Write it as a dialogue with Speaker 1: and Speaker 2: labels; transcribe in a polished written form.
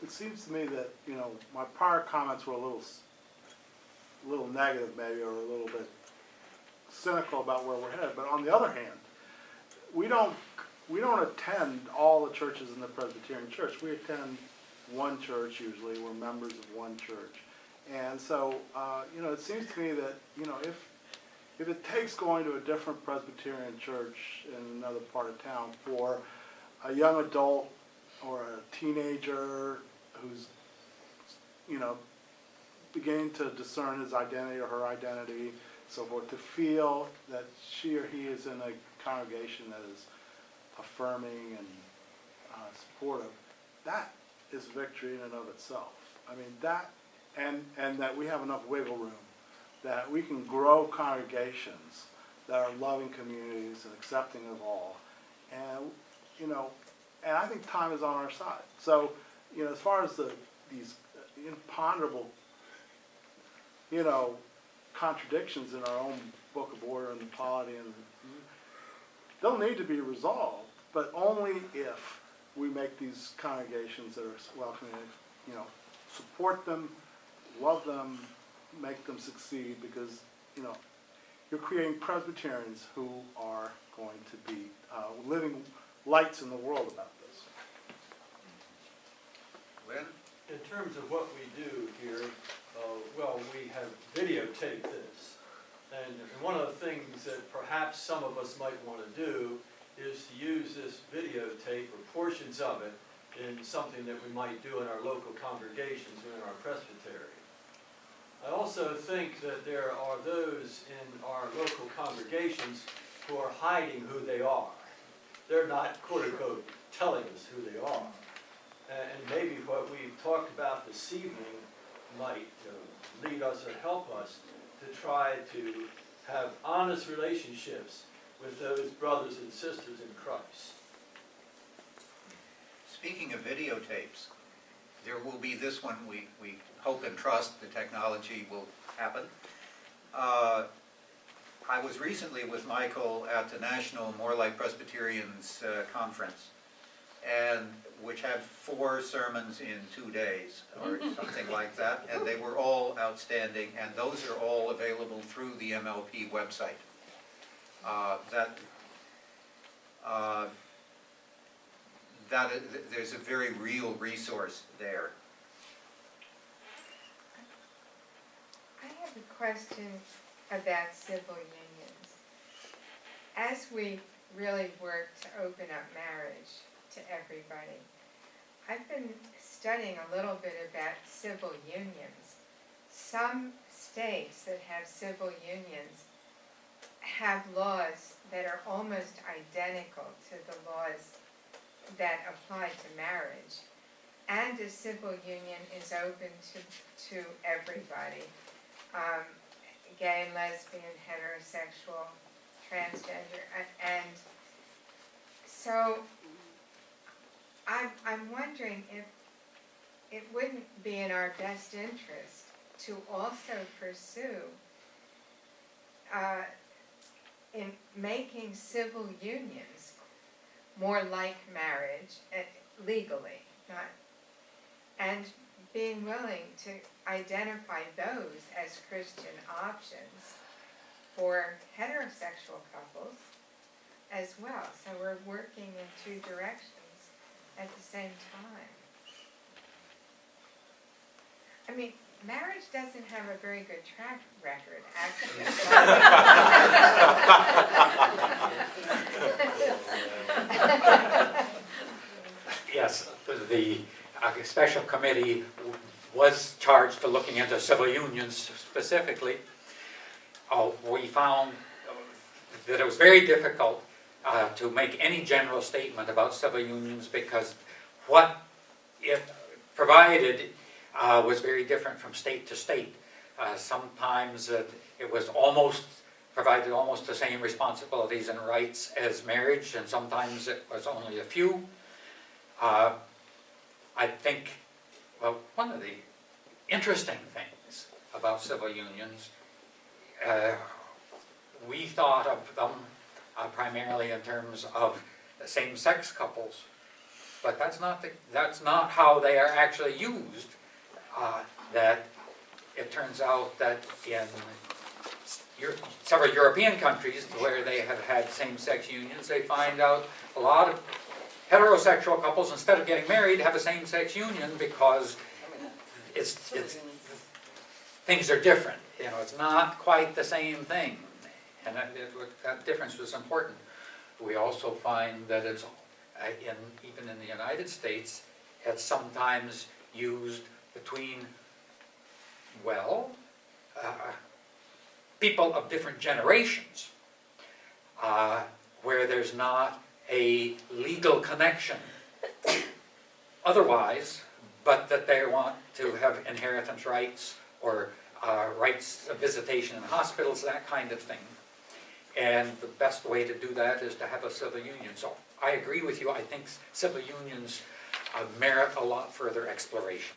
Speaker 1: it seems to me that, you know, my prior comments were a little negative maybe, or a little bit cynical about where we're headed. But on the other hand, we don't attend all the churches in the Presbyterian Church. We attend one church usually. We're members of one church. And so, you know, it seems to me that, you know, if it takes going to a different Presbyterian church in another part of town for a young adult or a teenager who's, you know, beginning to discern his identity or her identity, so forth, to feel that she or he is in a congregation that is affirming and supportive, that is victory in and of itself. I mean, that, and that we have enough wiggle room that we can grow congregations that are loving communities and accepting of all. And, you know, and I think time is on our side. So, you know, as far as these imponderable, you know, contradictions in our own book of order and the polity, and they'll need to be resolved, but only if we make these congregations that are welcoming, you know, support them, love them, make them succeed, because, you know, you're creating Presbyterians who are going to be living lights in the world about this.
Speaker 2: Lynn?
Speaker 3: In terms of what we do here, well, we have videotaped this. And one of the things that perhaps some of us might want to do is to use this videotape or portions of it in something that we might do in our local congregations or in our presbytery. I also think that there are those in our local congregations who are hiding who they are. They're not, quote unquote, telling us who they are. And maybe what we've talked about this evening might lead us or help us to try to have honest relationships with those brothers and sisters in Christ.
Speaker 2: Speaking of videotapes, there will be this one. We hope and trust the technology will happen. I was recently with Michael at the National More Like Presbyterians conference, and which had 4 sermons in 2 days or something like that, and they were all outstanding, and those are all available through the MLP website. There's a very real resource there.
Speaker 4: I have a question about civil unions. As we really work to open up marriage to everybody, I've been studying a little bit about civil unions. Some states that have civil unions have laws that are almost identical to the laws that apply to marriage, and a civil union is open to everybody, gay and lesbian, heterosexual, transgender, and so I'm wondering if it wouldn't be in our best interest to also pursue in making civil unions more like marriage, legally, not, and being willing to identify those as Christian options for heterosexual couples as well. So we're working in 2 directions at the same time. I mean, marriage doesn't have a very good track record, actually.
Speaker 5: Yes, the special committee was charged to looking into civil unions specifically. We found that it was very difficult to make any general statement about civil unions because what it provided was very different from state to state. Sometimes it was provided almost the same responsibilities and rights as marriage, and sometimes it was only a few. I think, well, one of the interesting things about civil unions, we thought of them primarily in terms of same-sex couples, but that's not how they are actually used. That it turns out that in several European countries where they have had same-sex unions, they find out a lot of heterosexual couples, instead of getting married, have a same-sex union because things are different. You know, it's not quite the same thing, and that difference was important. We also find that it's even in the United States, it's sometimes used between, well, people of different generations, where there's not a legal connection otherwise, but that they want to have inheritance rights or rights of visitation in hospitals, that kind of thing. And the best way to do that is to have a civil union. So I agree with you. I think civil unions merit a lot further exploration.